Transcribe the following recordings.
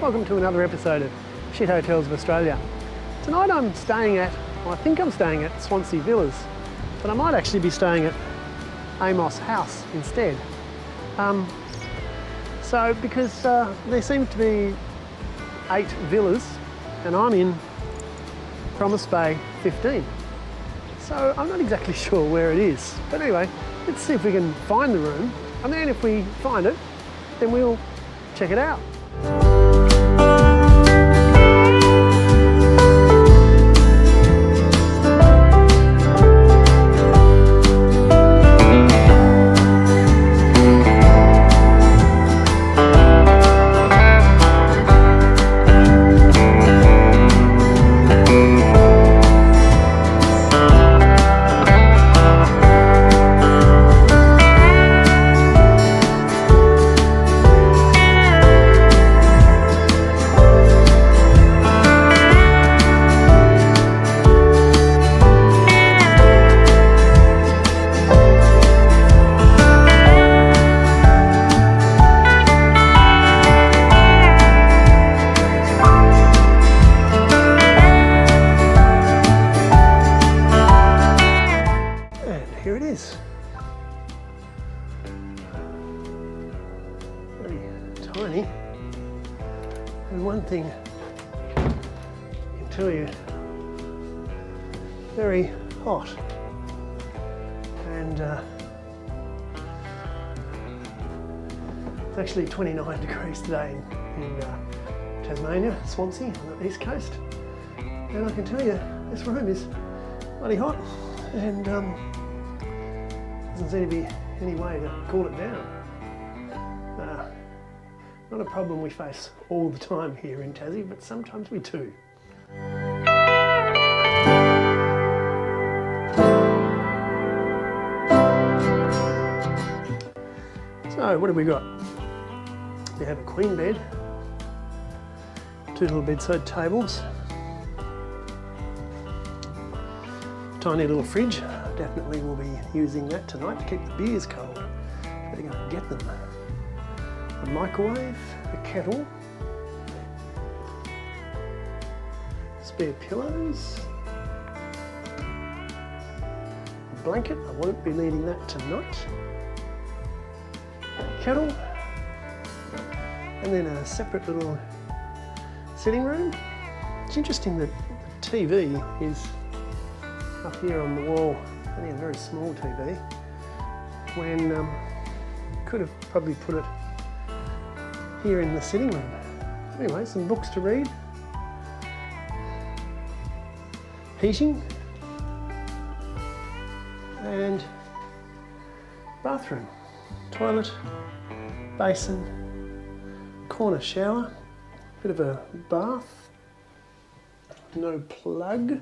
welcome to another episode of Shit Hotels of Australia. Tonight I think I'm staying at Swansea Villas, but I might actually be staying at Amos House instead. Because there seems to be 8 villas and I'm in Promise Bay 15. So I'm not exactly sure where it is. But anyway, let's see if we can find the room, and then if we find it, then we'll check it out. Here it is. Very tiny. And one thing I can tell you, very hot. And it's actually 29 degrees today in Tasmania, Swansea, on the east coast. And I can tell you, this room is bloody hot. And doesn't seem to be any way to cool it down. Not a problem we face all the time here in Tassie, but sometimes we do. So what have we got? We have a queen bed, 2 little bedside tables, tiny little fridge. Definitely will be using that tonight to keep the beers cold. Better go and get them. A microwave, a kettle, spare pillows, a blanket, I won't be needing that tonight, a kettle, and then a separate little sitting room. It's interesting that the TV is up here on the wall. Only a very small TV, when could have probably put it here in the sitting room. Anyway, some books to read, heating, and bathroom, toilet, basin, corner shower, bit of a bath, no plug.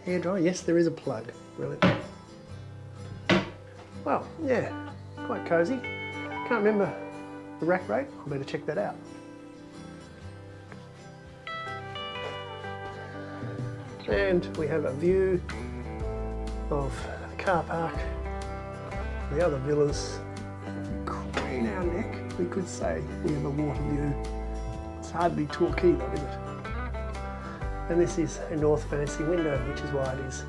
Hairdryer, yes, there is a plug. Brilliant. Well, yeah, quite cosy. Can't remember the rack rate. I better check that out. And we have a view of the car park, the other villas. If we crane our neck, we could say we have a water view. It's hardly Torquay though, is it? And this is a north-facing window, which is why it is.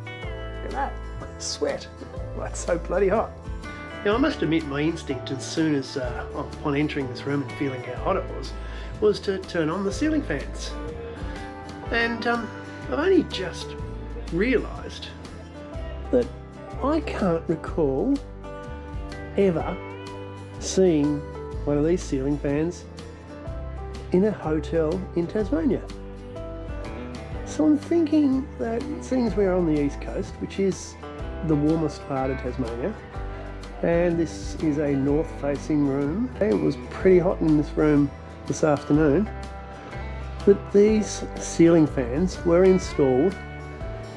Look at that, sweat. Well, it's so bloody hot. Now I must admit my instinct as soon as, upon entering this room and feeling how hot it was to turn on the ceiling fans. And I've only just realised that I can't recall ever seeing one of these ceiling fans in a hotel in Tasmania. So I'm thinking that since we're on the east coast, which is the warmest part of Tasmania, and this is a north-facing room, it was pretty hot in this room this afternoon, that these ceiling fans were installed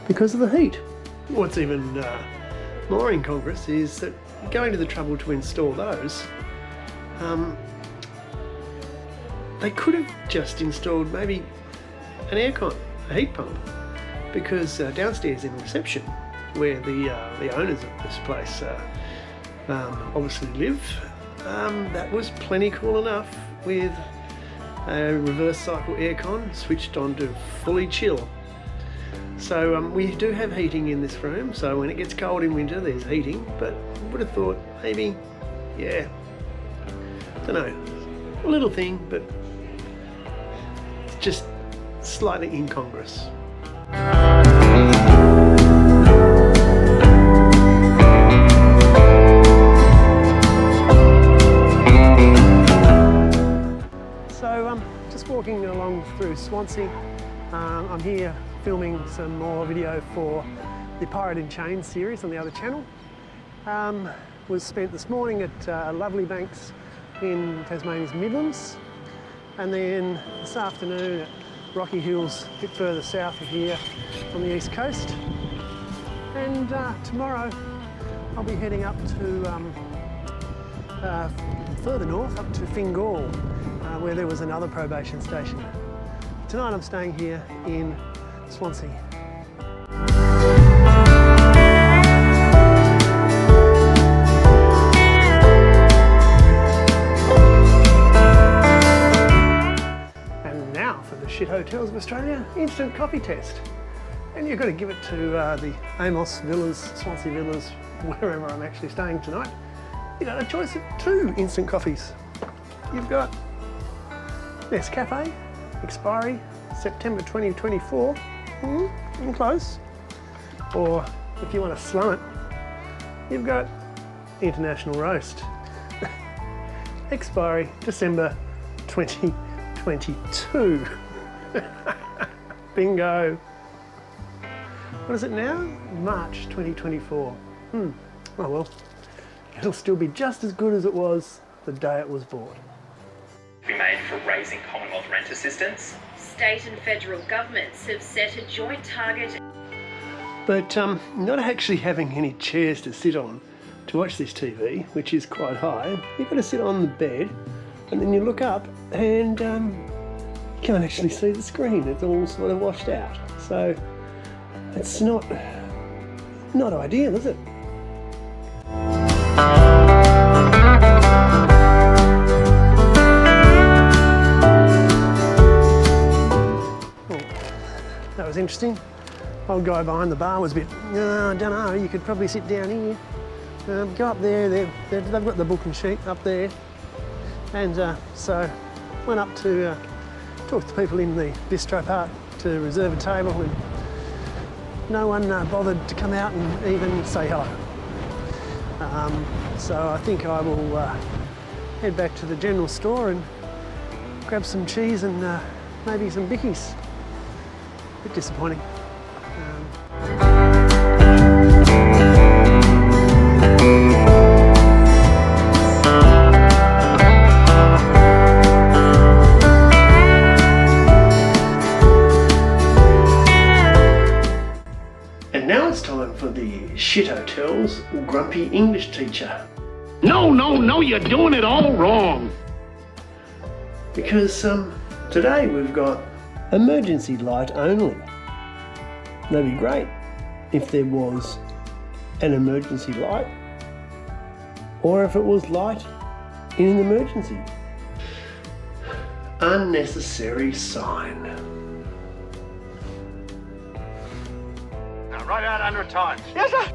because of the heat. What's even more incongruous is that going to the trouble to install those, they could have just installed maybe an aircon, a heat pump, because downstairs in reception, where the owners of this place obviously live, that was plenty cool enough with a reverse cycle aircon switched on to fully chill. So we do have heating in this room, so when it gets cold in winter there's heating, but I would have thought maybe, yeah, don't know, a little thing, but it's just slightly incongruous. So just walking along through Swansea, I'm here filming some more video for the Pirate in Chains series on the other channel. Was spent this morning at Lovely Banks in Tasmania's Midlands, and then this afternoon at Rocky Hills, a bit further south of here on the east coast. And tomorrow I'll be heading up to further north, up to Fingal, where there was another probation station. Tonight I'm staying here in Swansea. And now for the Shit Hotels of Australia instant coffee test. And you've got to give it to the Amos Villas, Swansea Villas, wherever I'm actually staying tonight. You've got a choice of 2 instant coffees. You've got Nescafe, expiry September 2024, close. Or if you want to slum it, you've got International Roast, expiry December 2022. Bingo. What is it now? March 2024. Oh well, it'll still be just as good as it was the day it was bought. Be made for raising Commonwealth rent assistance. State and federal governments have set a joint target. But not actually having any chairs to sit on to watch this TV, which is quite high. You've got to sit on the bed, and then you look up and you can't actually see the screen. It's all sort of washed out. So it's not ideal, is it? That was interesting. Old guy behind the bar was a bit, I don't know, you could probably sit down here. Go up there, they've got the booking sheet up there. And so went up to talk to people in the bistro part to reserve a table, and no one bothered to come out and even say hello. So I think I will head back to the general store and grab some cheese and maybe some bickies. Bit disappointing. And now it's time for the Shit Hotel's Grumpy English Teacher. No, you're doing it all wrong. Because today we've got emergency light only. That'd be great if there was an emergency light, or if it was light in an emergency. Unnecessary sign. Now write out 100 times. Yes, sir.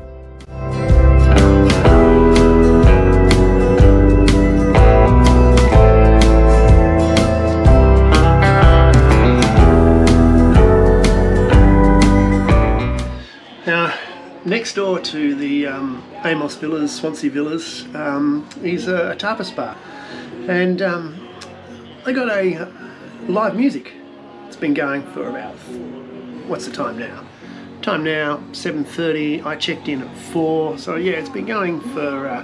Now, next door to the Amos Villas, Swansea Villas, is a tapas bar, and they got a live music. It's been going for about, what's the time now? Time now, 7:30. I checked in at 4, so yeah, it's been going for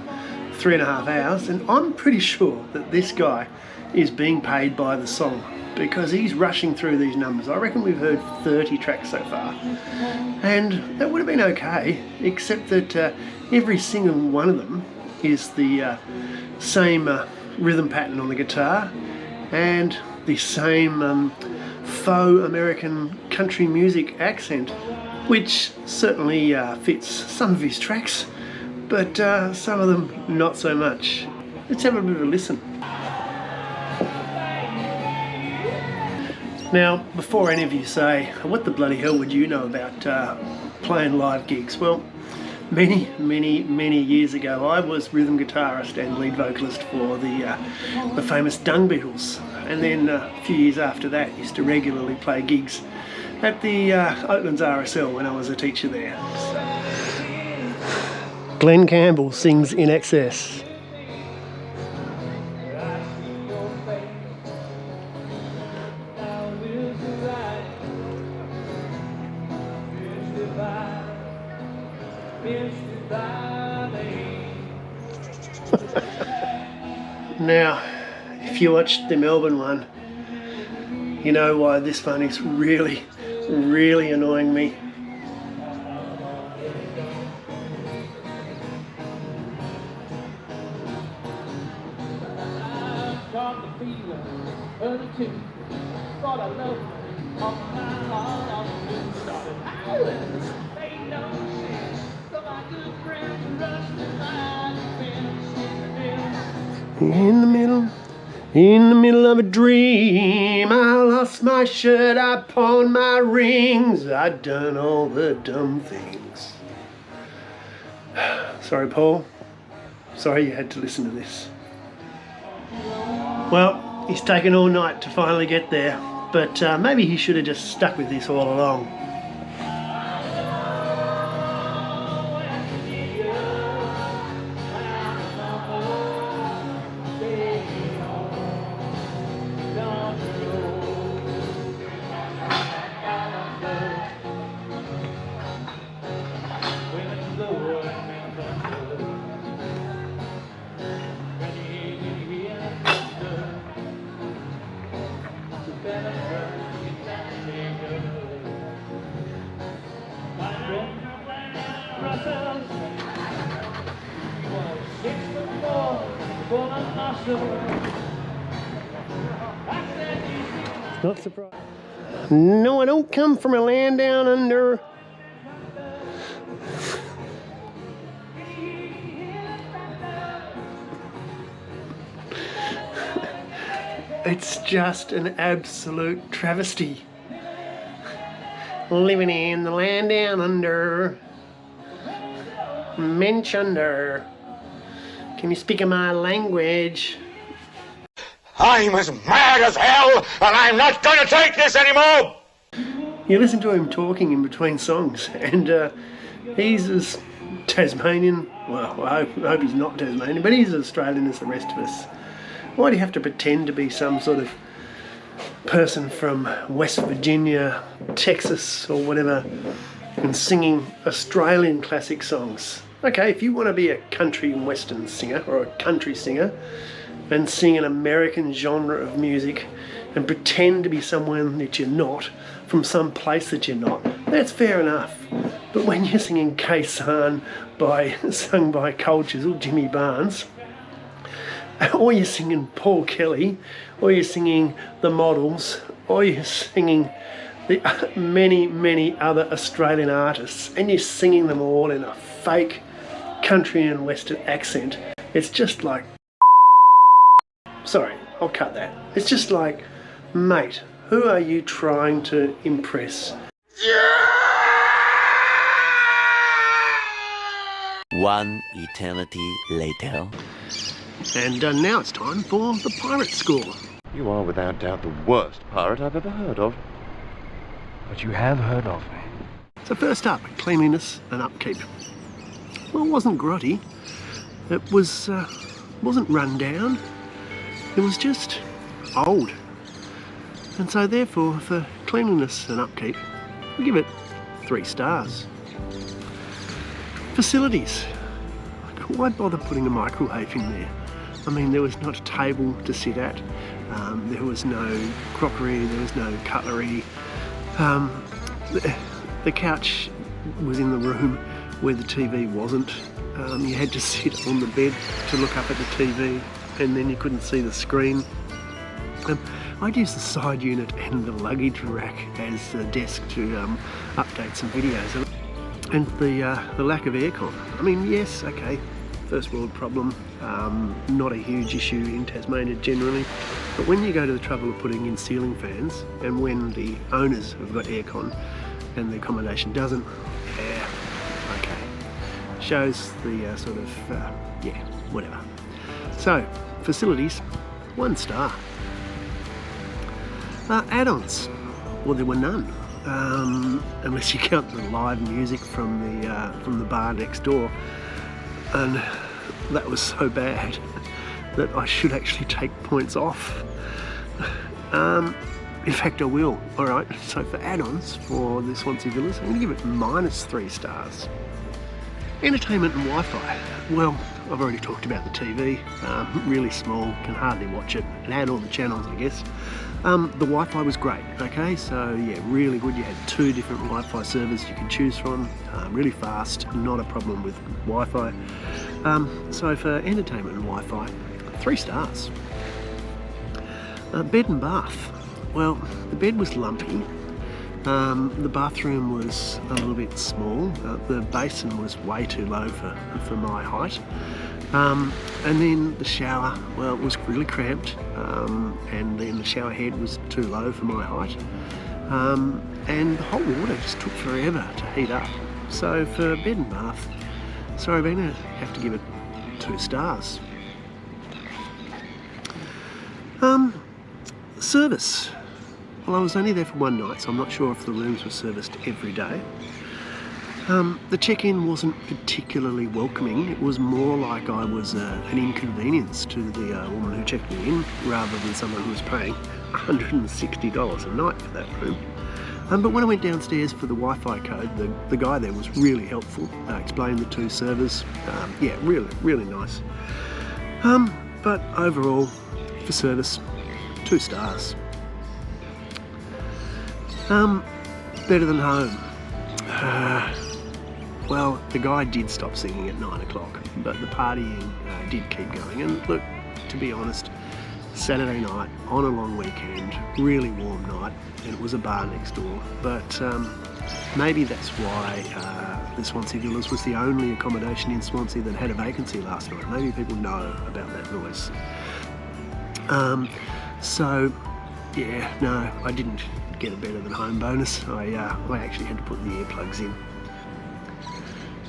3.5 hours, and I'm pretty sure that this guy is being paid by the song, because he's rushing through these numbers. I reckon we've heard 30 tracks so far, and that would have been okay, except that every single one of them is the same rhythm pattern on the guitar and the same faux American country music accent, which certainly fits some of his tracks, but some of them not so much. Let's have a bit of a listen. Now, before any of you say, what the bloody hell would you know about playing live gigs? Well, many years ago, I was rhythm guitarist and lead vocalist for the famous Dung Beatles. And then a few years after that, used to regularly play gigs at the Oaklands RSL when I was a teacher there. So. Glenn Campbell sings In Excess. Now, if you watched the Melbourne one, you know why this one is really annoying me. In the middle of a dream, I lost my shirt, I pawned my rings, I'd done all the dumb things. Sorry, Paul. Sorry you had to listen to this. Well, he's taken all night to finally get there, but maybe he should have just stuck with this all along. Not surprised. No, I don't come from a land down under. It's just an absolute travesty. Living in the land down under. Mensch under. Can you speak of my language? I'm as mad as hell, and I'm not going to take this anymore! You listen to him talking in between songs, and he's as Tasmanian, well, I hope he's not Tasmanian, but he's as Australian as the rest of us. Why do you have to pretend to be some sort of person from West Virginia, Texas, or whatever, and singing Australian classic songs? Okay, if you want to be a country and western singer, or a country singer, and sing an American genre of music and pretend to be someone that you're not, from some place that you're not, that's fair enough. But when you're singing K-San sung by Cold Chisel, Jimmy Barnes, or you're singing Paul Kelly, or you're singing The Models, or you're singing the many other Australian artists, and you're singing them all in a fake country and western accent, it's just like... Sorry, I'll cut that. It's just like, mate, who are you trying to impress? One eternity later. And now it's time for the pirate score. You are without doubt the worst pirate I've ever heard of. But you have heard of me. So first up, cleanliness and upkeep. Well, it wasn't grotty. It wasn't run down. It was just old. And so therefore, for cleanliness and upkeep, I'll give it 3 stars. Facilities. Why bother putting a microwave in there? I mean, there was not a table to sit at. There was no crockery, there was no cutlery. The couch was in the room where the TV wasn't. You had to sit on the bed to look up at the TV, and then you couldn't see the screen. I'd use the side unit and the luggage rack as a desk to update some videos. And the lack of aircon. I mean, yes, okay, first world problem, not a huge issue in Tasmania generally, but when you go to the trouble of putting in ceiling fans and when the owners have got aircon and the accommodation doesn't, yeah, okay, shows the sort of, yeah, whatever. So, facilities, 1 star. Add-ons, well, there were none, unless you count the live music from the bar next door, and that was so bad that I should actually take points off. In fact, I will. All right. So for add-ons for the Swansea Villas, I'm going to give it -3 stars. Entertainment and Wi-Fi. Well, I've already talked about the TV. Really small, can hardly watch it. It had all the channels, I guess. The Wi-Fi was great. Okay, so yeah, really good. You had 2 different Wi-Fi servers you could choose from. Really fast, not a problem with Wi-Fi. So for entertainment and Wi-Fi, 3 stars. Bed and bath. Well, the bed was lumpy. The bathroom was a little bit small. The basin was way too low for my height. And then the shower, well, it was really cramped. And then the shower head was too low for my height. And the hot water just took forever to heat up. So for bed and bath, sorry, I'm going to have to give it 2 stars. Service. Well, I was only there for 1 night, so I'm not sure if the rooms were serviced every day. The check-in wasn't particularly welcoming. It was more like I was an inconvenience to the woman who checked me in, rather than someone who was paying $160 a night for that room. But when I went downstairs for the Wi-Fi code, the guy there was really helpful, explained the 2 servers. Yeah, really, really nice. But overall, for service, 2 stars. Better than home. Well, the guy did stop singing at 9 o'clock, but the partying did keep going. And look, to be honest, Saturday night on a long weekend, really warm night, and it was a bar next door. But maybe that's why the Swansea Villas was the only accommodation in Swansea that had a vacancy last night. Maybe people know about that noise. So, yeah, no, I didn't get a better than home bonus. I actually had to put the earplugs in.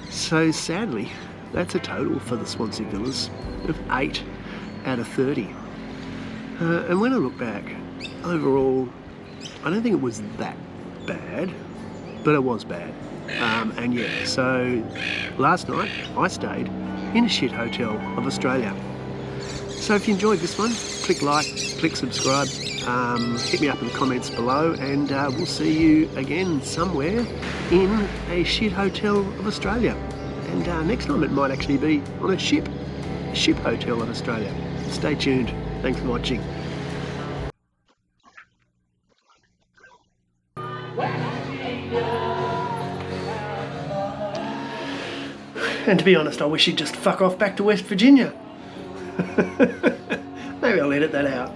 So sadly, that's a total for the Swansea Villas of 8 out of 30. And when I look back, overall, I don't think it was that bad, but it was bad. And yeah, so last night I stayed in a shit hotel of Australia. So if you enjoyed this one, click like, click subscribe, hit me up in the comments below, and we'll see you again somewhere in a shit hotel of Australia. And next time it might actually be on a ship hotel of Australia. Stay tuned. Thanks for watching. And to be honest, I wish he'd just fuck off back to West Virginia. Maybe I'll edit that out.